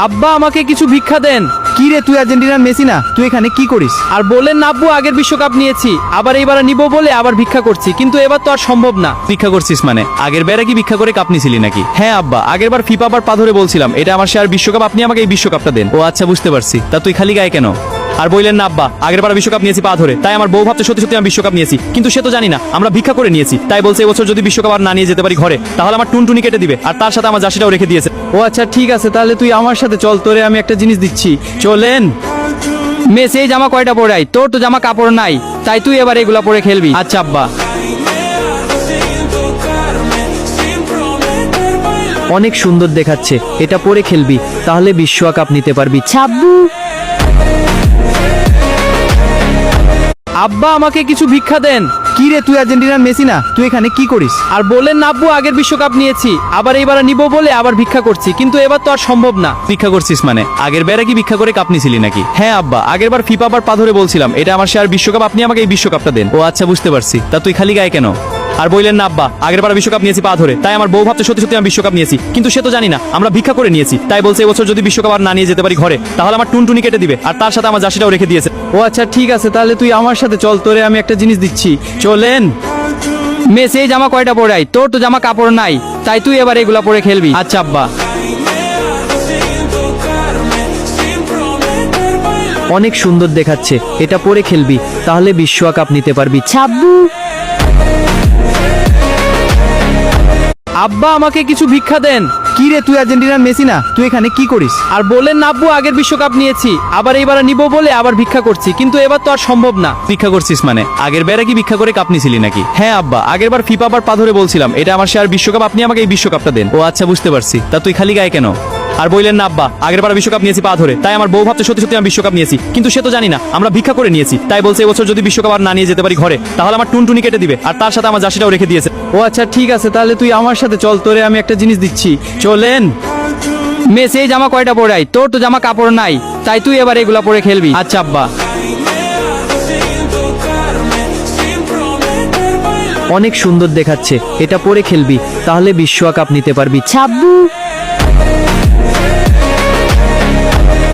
আব্বা আমাকে কিছু ভিক্ষা দেন। কি রে, তুই আর্জেন্টিনার মেসি না? তুই এখানে কি করিস? আর বললেন না আব্বু আগের বিশ্বকাপ নিয়েছি, আবার এইবার নিব বলে আবার ভিক্ষা করছি, কিন্তু এবার তো আর সম্ভব না। ভিক্ষা করছিস মানে আগের বেড়া কি ভিক্ষা করে কাপ নিছিলি নাকি? হ্যাঁ আব্বা, আগের বার ফিফা বার পা ধরে বলছিলাম এটা আমার শেয়ার বিশ্বকাপ, আপনি আমাকে এই বিশ্বকাপটা দেন। ও আচ্ছা, বুঝতে পারছি। তা তুই খালি গায়ে কেন? আর বললেন না আব্বা আগের বার বিশ্বকাপ নিয়েছি পা ধরে, তাই আমার বউ ভাবতে সত্যি সত্যি আমি বিশ্বকাপ নিয়েছি, কিন্তু সে তো জানি না আমরা ভিক্ষা করে নিয়েছি। তাই বলছে এবছর যদি বিশ্বকাপ আর না নিয়ে যেতে পারি ঘরে, তাহলে আমার টুনটুনি কেটে দিবে, আর তার সাথে আমার জার্সিটাও রেখে দিয়েছে। ও আচ্ছা ঠিক আছে, তাহলে তুই আমার সাথে চল, তোরে আমি একটা জিনিস দিচ্ছি। চলেন। মেসি এই জামা কয়টা পরাই? তোর তো জামা কাপড় নাই, তাই তুই এবার এগুলা পরে খেলবি। আচ্ছা আব্বা। অনেক সুন্দর দেখাচ্ছে, এটা পরে খেলবি, তাহলে বিশ্বকাপ নিতে পারবি। ছাব্বু আব্বা আমাকে কিছু ভিক্ষা দেন। কি রে, তুই আর্জেন্টিনার মেসি না? তুই এখানে কি করিস? আর বললেন না আব্বু আগের বিশ্বকাপ নিয়েছি, আবার এইবার নিব বলে আবার ভিক্ষা করছি, কিন্তু এবার তো আর সম্ভব না। ভিক্ষা করছিস মানে আগের বেড়া কি ভিক্ষা করে কাপ নিছিলি নাকি? হ্যাঁ আব্বা, আগের বার ফিফা বার পা ধরে বলছিলাম এটা আমার শেয়ার বিশ্বকাপ, আপনি আমাকে এই বিশ্বকাপটা দেন। ও আচ্ছা, বুঝতে পারছি। তা তুই খালি গায়ে কেন? আর বললেন না আব্বা আগের বার বিশ্বকাপ নিয়েছি পা ধরে, তাই আমার বউ ভাবতে সত্যি সত্যি আমি বিশ্বকাপ নিয়েছি, কিন্তু সে তো জানি না আমরা ভিক্ষা করে নিয়েছি। তাই বলছে এবছর যদি বিশ্বকাপ আর না নিয়ে যেতে পারি ঘরে, তাহলে আমার টুনটুনি কেটে দিবে, আর তার সাথে আমার জার্সিটাও রেখে দিয়েছে। ও আচ্ছা ঠিক আছে, তাহলে তুই আমার সাথে চল, তোরে আমি একটা জিনিস দিচ্ছি। চলেন। মেসি এই জামা কয়টা পরাই? তোর তো জামা কাপড় নাই, তাই তুই এবার এগুলা পরে খেলবি। আচ্ছা আব্বা। অনেক সুন্দর দেখাচ্ছে, এটা পরে খেলবি, তাহলে বিশ্বকাপ নিতে পারবি। ছাব্বু আব্বা আমাকে কিছু ভিক্ষা দেন। কি রে, তুই আর্জেন্টিনার মেসি না? তুই এখানে কি করিস? আর বললেন না আব্বু আগের বিশ্বকাপ নিয়েছি, আবার এইবার নিব বলে আবার ভিক্ষা করছি, কিন্তু এবার তো আর সম্ভব না। ভিক্ষা করছিস মানে আগের বেড়া কি ভিক্ষা করে কাপ নিছিলি নাকি? হ্যাঁ আব্বা, আগের বার ফিফা বার পা ধরে বলছিলাম এটা আমার শেয়ার বিশ্বকাপ, আপনি আমাকে এই বিশ্বকাপটা দেন। ও আচ্ছা, বুঝতে পারছি। তা তুই খালি গায়ে কেন? আর বললেন না আব্বা আগের বার বিশ্বকাপ নিয়েছি পা ধরে, তাই আমার বউ ভাবতে সত্যি সত্যি আমি বিশ্বকাপ নিয়েছি, কিন্তু সে তো জানি না আমরা ভিক্ষা করে নিয়েছি। তাই বলছে এবছর যদি বিশ্বকাপ আর না নিয়ে যেতে পারি ঘরে, তাহলে আমার টুনটুনি কেটে দিবে, আর তার সাথে আমার জার্সিটাও রেখে দিয়েছে। ও আচ্ছা ঠিক আছে, তাহলে তুই আমার সাথে চল, তোরে আমি একটা জিনিস দিচ্ছি। চলেন। মেসি এই জামা কয়টা পরাই? তোর তো জামা কাপড় নাই, তাই তুই এবার এগুলা পরে খেলবি। আচ্ছা আব্বা। অনেক সুন্দর দেখাচ্ছে, এটা পরে খেলবি, তাহলে বিশ্বকাপ নিতে পারবি। ছাব্বু